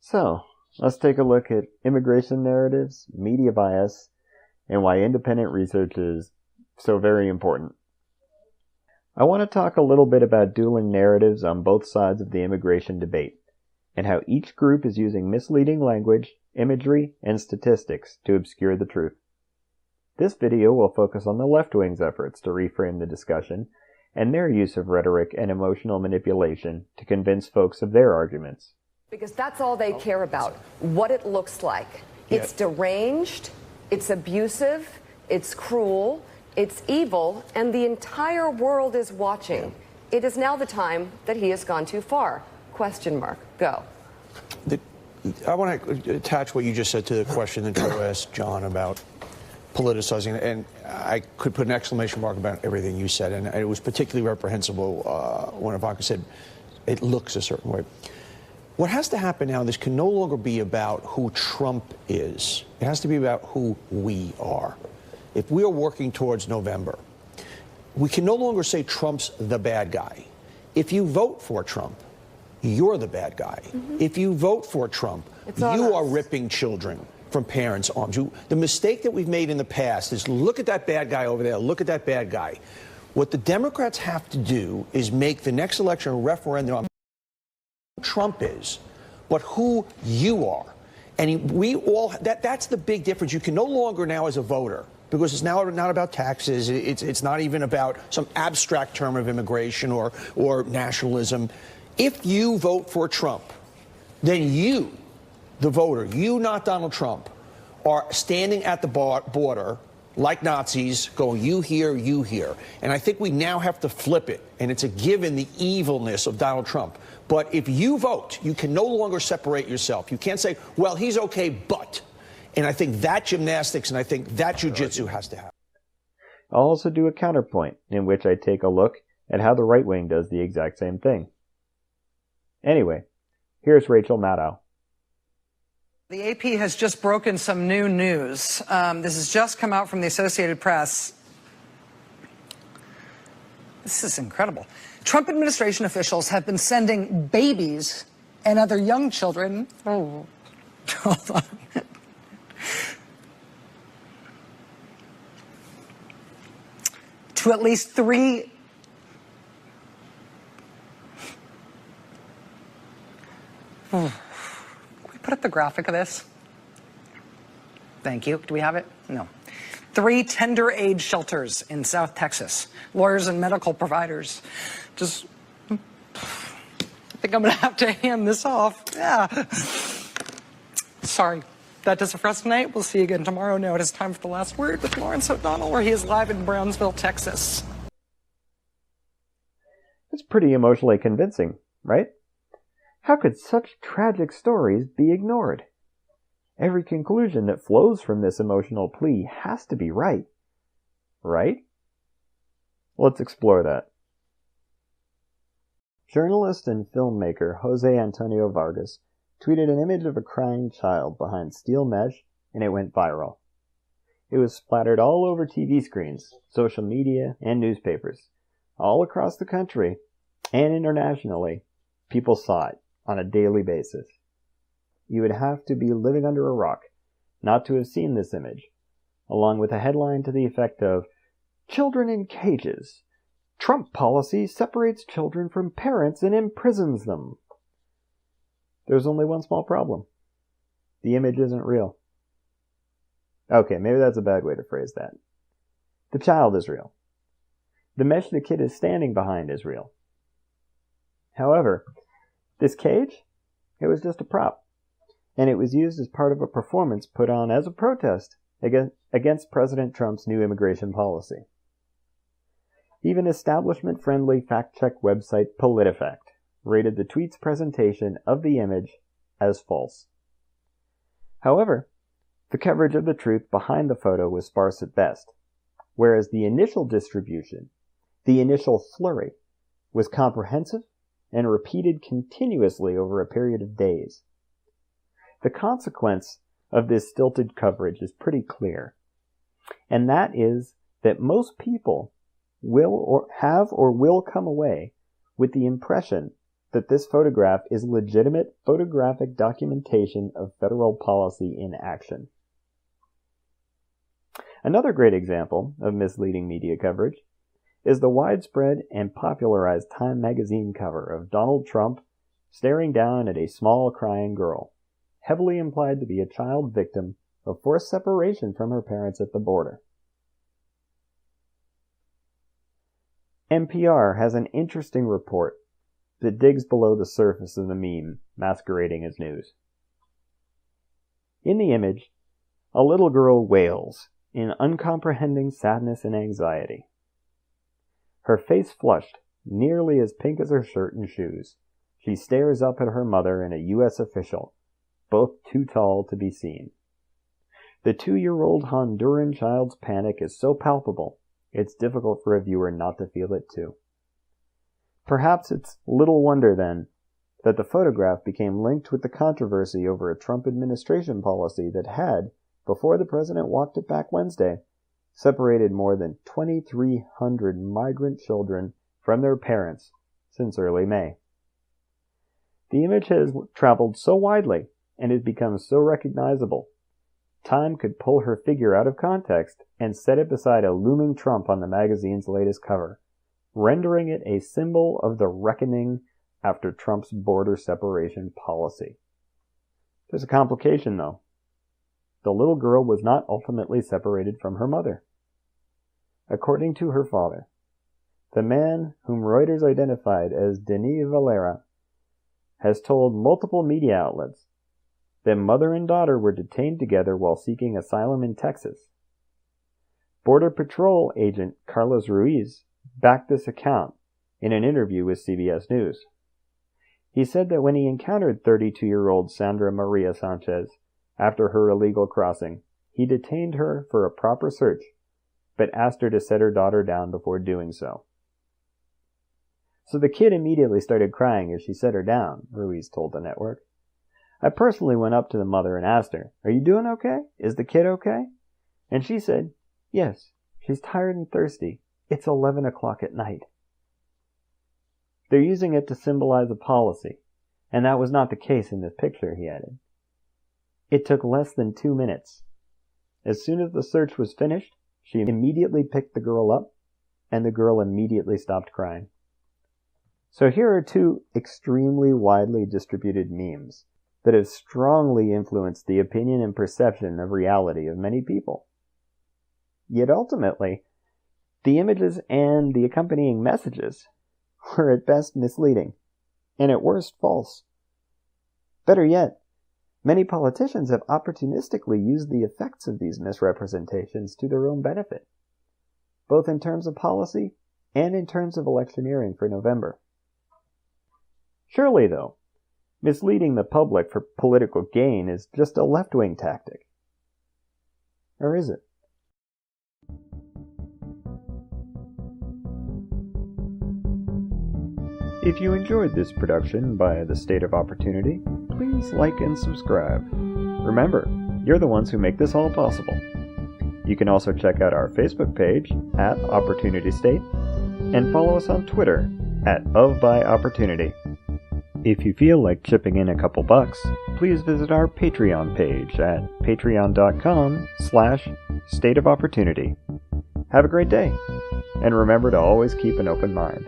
So, let's take a look at immigration narratives, media bias, and why independent research is so very important. I want to talk a little bit about dueling narratives on both sides of the immigration debate, and how each group is using misleading language, imagery, and statistics to obscure the truth. This video will focus on the left wing's efforts to reframe the discussion, and their use of rhetoric and emotional manipulation to convince folks of their arguments. Because that's all they care about, what it looks like. It's deranged, it's abusive, it's cruel, it's evil, and the entire world is watching. It is now the time that he has gone too far. Question mark. Go. I want to attach what you just said to the question that you asked John about politicizing, and I could put an exclamation mark about everything you said, and it was particularly reprehensible when Ivanka said it looks a certain way. What has to happen now, this can no longer be about who Trump is. It has to be about who we are. If we are working towards November, we can no longer say Trump's the bad guy. If you vote for Trump, you're the bad guy. If you vote for Trump, you are ripping children from parents' arms. The mistake that we've made in the past is look at that bad guy over there, look at that bad guy. What the Democrats have to do is make the next election a referendum on who Trump is, but who you are. And we all, that's the big difference. You can no longer now as a voter, because it's now not about taxes, it's not even about some abstract term of immigration or nationalism. If you vote for Trump, then you, the voter, you, not Donald Trump, are standing at the border like Nazis going, you here, you here. And I think we now have to flip it, and it's a given the evilness of Donald Trump. But if you vote, you can no longer separate yourself. You can't say, well, he's okay, but. And I think that gymnastics and I think that jujitsu has to happen. I'll also do a counterpoint in which I take a look at how the right wing does the exact same thing. Anyway, here's Rachel Maddow. The AP has just broken some new news. This has just come out from the Associated Press. This is incredible. Trump administration officials have been sending babies and other young children. Oh, hold on. To at least 3. Can we put up the graphic of this? Thank you. Do we have it? No. 3 tender age shelters in South Texas. Lawyers and medical providers. Just, I think I'm going to have to hand this off. Yeah. Sorry. That does it for us tonight. We'll see you again tomorrow. Now it is time for The Last Word with Lawrence O'Donnell, where he is live in Brownsville, Texas. It's pretty emotionally convincing, right? How could such tragic stories be ignored? Every conclusion that flows from this emotional plea has to be right. Right? Let's explore that. Journalist and filmmaker Jose Antonio Vargas tweeted an image of a crying child behind steel mesh, and it went viral. It was splattered all over TV screens, social media, and newspapers. All across the country, and internationally, people saw it on a daily basis. You would have to be living under a rock not to have seen this image, along with a headline to the effect of, "Children in cages. Trump policy separates children from parents and imprisons them." There's only one small problem. The image isn't real. Okay, maybe that's a bad way to phrase that. The child is real. The mesh the kid is standing behind is real. However, this cage, it was just a prop, and it was used as part of a performance put on as a protest against President Trump's new immigration policy. Even establishment-friendly fact-check website PolitiFact rated the tweet's presentation of the image as false. However, the coverage of the truth behind the photo was sparse at best, whereas the initial distribution, the initial flurry, was comprehensive and repeated continuously over a period of days. The consequence of this stilted coverage is pretty clear, and that is that most people will come away with the impression that this photograph is legitimate photographic documentation of federal policy in action. Another great example of misleading media coverage is the widespread and popularized Time magazine cover of Donald Trump staring down at a small crying girl, heavily implied to be a child victim of forced separation from her parents at the border. NPR has an interesting report that digs below the surface of the meme masquerading as news. In the image, a little girl wails in uncomprehending sadness and anxiety. Her face flushed, nearly as pink as her shirt and shoes, she stares up at her mother and a U.S. official, both too tall to be seen. The 2-year-old Honduran child's panic is so palpable, it's difficult for a viewer not to feel it too. Perhaps it's little wonder, then, that the photograph became linked with the controversy over a Trump administration policy that had, before the president walked it back Wednesday, separated more than 2,300 migrant children from their parents since early May. The image has traveled so widely and has become so recognizable, Time could pull her figure out of context and set it beside a looming Trump on the magazine's latest cover, rendering it a symbol of the reckoning after Trump's border separation policy. There's a complication, though. The little girl was not ultimately separated from her mother. According to her father, the man whom Reuters identified as Denis Valera has told multiple media outlets that mother and daughter were detained together while seeking asylum in Texas. Border Patrol agent Carlos Ruiz backed this account in an interview with CBS News. He said that when he encountered 32-year-old Sandra Maria Sanchez after her illegal crossing, he detained her for a proper search, but asked her to set her daughter down before doing so. So the kid immediately started crying as she set her down, Ruiz told the network. I personally went up to the mother and asked her, "Are you doing okay? Is the kid okay?" And she said, "Yes, she's tired and thirsty. It's 11 o'clock at night." They're using it to symbolize a policy, and that was not the case in this picture, he added. It took less than 2 minutes. As soon as the search was finished, she immediately picked the girl up, and the girl immediately stopped crying. So here are two extremely widely distributed memes that have strongly influenced the opinion and perception of reality of many people. Yet ultimately, the images and the accompanying messages were at best misleading, and at worst false. Better yet, many politicians have opportunistically used the effects of these misrepresentations to their own benefit, both in terms of policy and in terms of electioneering for November. Surely, though, misleading the public for political gain is just a left-wing tactic. Or is it? If you enjoyed this production by The State of Opportunity, please like and subscribe. Remember, you're the ones who make this all possible. You can also check out our Facebook page at Opportunity State and follow us on Twitter at @OfByOpportunity. If you feel like chipping in a couple bucks, please visit our Patreon page at patreon.com/stateofopportunity. Have a great day, and remember to always keep an open mind.